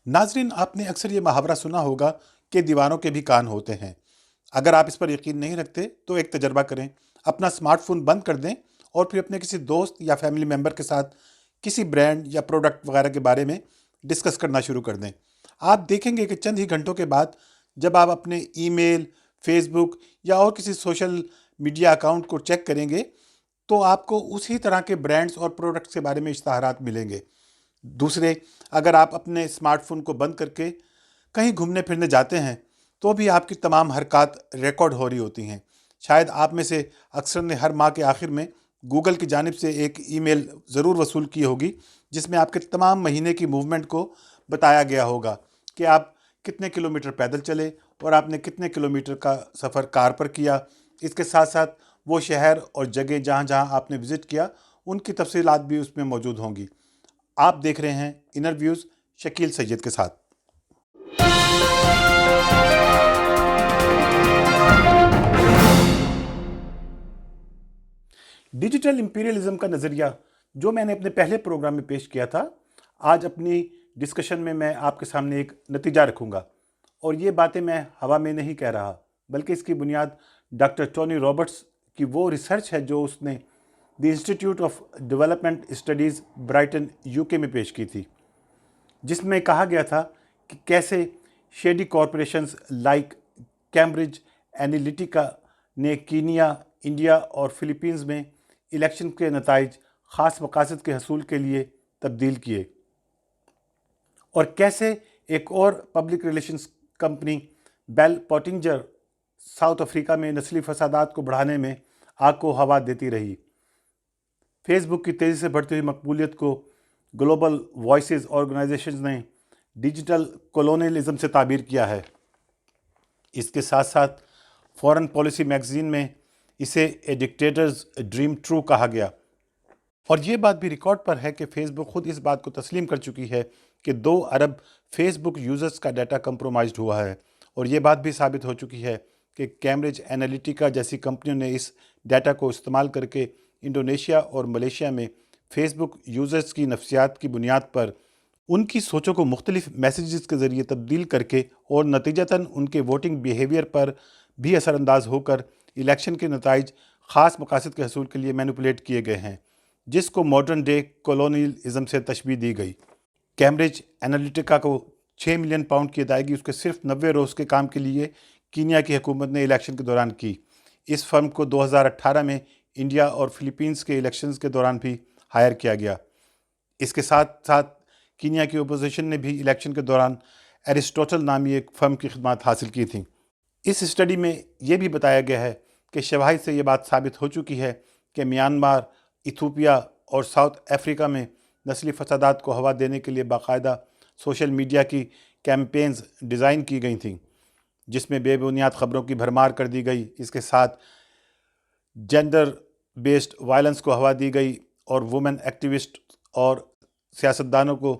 नाजरीन, आपने अक्सर ये मुहावरा सुना होगा कि दीवारों के भी कान होते हैं। अगर आप इस पर यकीन नहीं रखते तो एक तजर्बा करें। अपना स्मार्टफोन बंद कर दें और फिर अपने किसी दोस्त या फैमिली मेम्बर के साथ किसी ब्रांड या प्रोडक्ट वगैरह के बारे में डिस्कस करना शुरू कर दें। आप देखेंगे कि चंद ही घंटों के बाद जब आप अपने ईमेल, फेसबुक या और किसी सोशल मीडिया अकाउंट को चेक करेंगे तो आपको उसी तरह के ब्रांड्स और प्रोडक्ट्स के बारे में इश्तहारात मिलेंगे। दूसरे, अगर आप अपने स्मार्टफोन को बंद करके कहीं घूमने फिरने जाते हैं तो भी आपकी तमाम हरकत रिकॉर्ड हो रही होती हैं। शायद आप में से अक्सर ने हर माह के आखिर में गूगल की जानिब से एक ईमेल ज़रूर वसूल की होगी जिसमें आपके तमाम महीने की मूवमेंट को बताया गया होगा कि आप कितने किलोमीटर पैदल चले और आपने कितने किलोमीटर का सफ़र कार पर किया। इसके साथ साथ वो शहर और जगह जहाँ जहाँ आपने विज़िट किया उनकी तफसीलात भी उसमें मौजूद होंगी। आप देख रहे हैं इनर व्यूज़ शकील सैयद के साथ। डिजिटल इंपीरियलिज्म का नज़रिया जो मैंने अपने पहले प्रोग्राम में पेश किया था, आज अपनी डिस्कशन में मैं आपके सामने एक नतीजा रखूंगा। और ये बातें मैं हवा में नहीं कह रहा, बल्कि इसकी बुनियाद डॉक्टर टोनी रॉबर्ट्स की वो रिसर्च है जो उसने the institute of development studies Brighton UK में पेश की थी, जिसमें कहा गया था कि कैसे shady corporations like Cambridge Analytica ने कीनिया, इंडिया और फिलीपींस में इलेक्शन के नताइज ख़ास मकासद के हसूल के लिए तब्दील किए, और कैसे एक और public relations company Bell Pottinger South Africa में नस्ली फसादात को बढ़ाने में आग को हवा देती रही। फेसबुक की तेज़ी से बढ़ती हुई मकबूलियत को ग्लोबल वॉइसेस ऑर्गेनाइजेशंस ने डिजिटल कॉलोनियलिज्म से ताबीर किया है। इसके साथ साथ फॉरेन पॉलिसी मैगजीन में इसे ए डिक्टेटर्स ड्रीम ट्रू कहा गया। और ये बात भी रिकॉर्ड पर है कि फेसबुक खुद इस बात को तस्लीम कर चुकी है कि 2 अरब फेसबुक यूज़र्स का डाटा कंप्रोमाइज्ड हुआ है, और ये बात भी साबित हो चुकी है कि कैम्ब्रिज एनालिटिका जैसी कंपनियों ने इस डाटा को इस्तेमाल करके इंडोनेशिया और मलेशिया में फेसबुक यूज़र्स की नफ्सियात की बुनियाद पर उनकी सोचों को मुख्तलिफ मैसेजेस के ज़रिए तब्दील करके और नतीजतन उनके वोटिंग बिहेवियर पर भी असरअंदाज होकर इलेक्शन के नताइज ख़ास मकासद के हसूल के लिए मैनिपुलेट किए गए हैं, जिसको मॉडर्न डे कॉलोनियलिज्म से तशबीह दी गई। कैम्ब्रिज एनालिटिका को 6 मिलियन पाउंड की अदायगी उसके सिर्फ 90 रोज़ के काम के लिए कीनिया की हुकूमत ने इलेक्शन के दौरान की। इस फर्म को 2018 में इंडिया और फिलीपींस के इलेक्शंस के दौरान भी हायर किया गया। इसके साथ साथ कीनिया की अपोजिशन ने भी इलेक्शन के दौरान एरिस्टोटल नामी एक फर्म की खिदमत हासिल की थी। इस स्टडी में ये भी बताया गया है कि शवाहिद से ये बात साबित हो चुकी है कि म्यांमार, इथियोपिया और साउथ अफ्रीका में नस्ली फसादात को हवा देने के लिए बाकायदा सोशल मीडिया की कैंपेन्स डिज़ाइन की गई थीं, जिसमें बेबुनियाद ख़बरों की भरमार कर दी गई। इसके साथ जेंडर बेस्ड वायलेंस को हवा दी गई और वुमेन एक्टिविस्ट और सियासतदानों को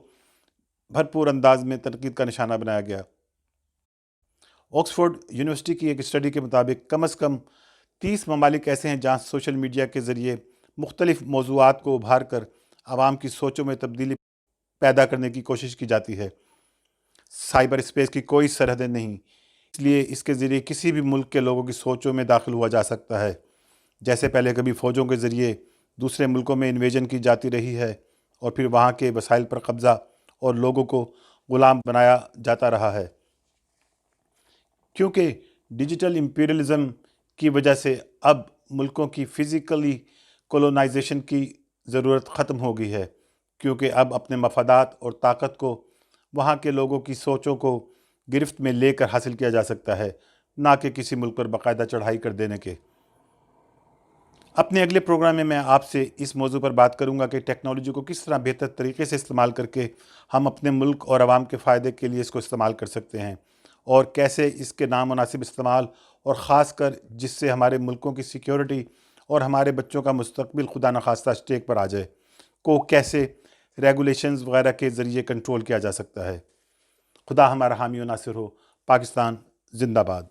भरपूर अंदाज में तनकीद का निशाना बनाया गया। ऑक्सफोर्ड यूनिवर्सिटी की एक स्टडी के मुताबिक कम अज़ कम 30 ममालिक ऐसे हैं जहाँ सोशल मीडिया के ज़रिए मुख्तलिफ मौज़ूआत को उभार कर आवाम की सोचों में तब्दीली पैदा करने की कोशिश की जाती है। साइबर स्पेस की कोई सरहदें नहीं, इसलिए इसके ज़रिए किसी भी मुल्क के लोगों की सोचों में दाखिल हुआ जा सकता है। जैसे पहले कभी फ़ौजों के ज़रिए दूसरे मुल्कों में इन्वेजन की जाती रही है और फिर वहाँ के वसाइल पर कब्ज़ा और लोगों को ग़ुलाम बनाया जाता रहा है। क्योंकि डिजिटल इंपीरियलिज्म की वजह से अब मुल्कों की फ़िज़िकली कॉलोनाइजेशन की ज़रूरत ख़त्म हो गई है, क्योंकि अब अपने मफादात और ताकत को वहाँ के लोगों की सोचों को गिरफ्त में लेकर हासिल किया जा सकता है, ना कि किसी मुल्क पर बाकायदा चढ़ाई कर देने के। अपने अगले प्रोग्राम में मैं आपसे इस मौजू पर बात करूंगा कि टेक्नोलॉजी को किस तरह बेहतर तरीके से इस्तेमाल करके हम अपने मुल्क और आवाम के फ़ायदे के लिए इसको इस्तेमाल कर सकते हैं, और कैसे इसके नामुनासिब इस्तेमाल और ख़ास कर जिससे हमारे मुल्कों की सिक्योरिटी और हमारे बच्चों का मुस्तकबिल खुदा न खास्ता स्टेक पर आ जाए को कैसे रेगुलेशंस वगैरह के ज़रिए कंट्रोल किया जा सकता है। खुदा हमारा हामी व नासिर हो। पाकिस्तान जिंदाबाद।